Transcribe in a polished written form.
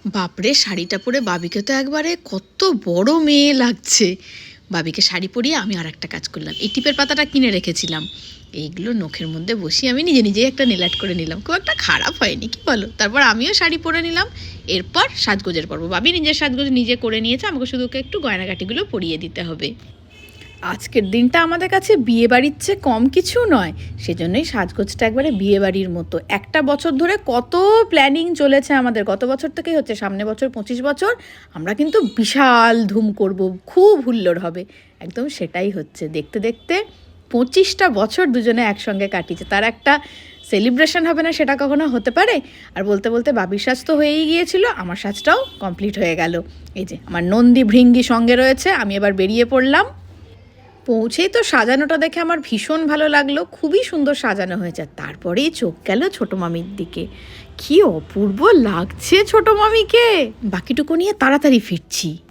বাপরে, শাড়িটা পরে বাবিকে তো একবারে কত বড় মেয়ে লাগছে। বাবিকে শাড়ি পরিয়ে আমি আর একটা কাজ করলাম, এই টিপের পাতাটা কিনে রেখেছিলাম, এইগুলো নখের মধ্যে বসিয়ে আমি নিজে নিজেই একটা নেল আর্ট করে নিলাম। খুব একটা খারাপ হয়নি, কি বলো? তারপর আমিও শাড়ি পরে নিলাম। এরপর সাজগোজের পর্ব। বাবি নিজের সাজগোজ নিজে করে নিয়েছে, আমাকে শুধু ওকে একটু গয়নাগাটিগুলো পরিয়ে দিতে হবে। আজকের দিনটা আমাদের কাছে বিয়ে বাড়ির চেয়ে কম কিছু নয়, সেজন্যই সাজগোজটা একবারে বিয়ে বাড়ির মতো। একটা বছর ধরে কত প্ল্যানিং চলেছে আমাদের, গত বছর থেকেই হচ্ছে, সামনে বছর 25 বছর আমরা কিন্তু বিশাল ধুম করব, খুব হুল্লোড় হবে। একদম সেটাই হচ্ছে, দেখতে দেখতে 25টা বছর দুজনে একসঙ্গে কাটিয়েছে, তার একটা সেলিব্রেশন হবে না সেটা কখনো হতে পারে? আর বলতে বলতে বাবির সাজ তো হয়েই গিয়েছিল, আমার সাজটাও কমপ্লিট হয়ে গেল। এই যে আমার নন্দী ভৃঙ্গি সঙ্গে রয়েছে, আমি এবার বেরিয়ে পড়লাম। পৌঁছেই তো সাজানোটা দেখে আমার ভীষণ ভালো লাগলো, খুবই সুন্দর সাজানো হয়েছে। তারপরেই চোখ গেল ছোটো মামির দিকে, কি অপূর্ব লাগছে ছোটো মামিকে। বাকিটুকু নিয়ে তাড়াতাড়ি ফিরছি।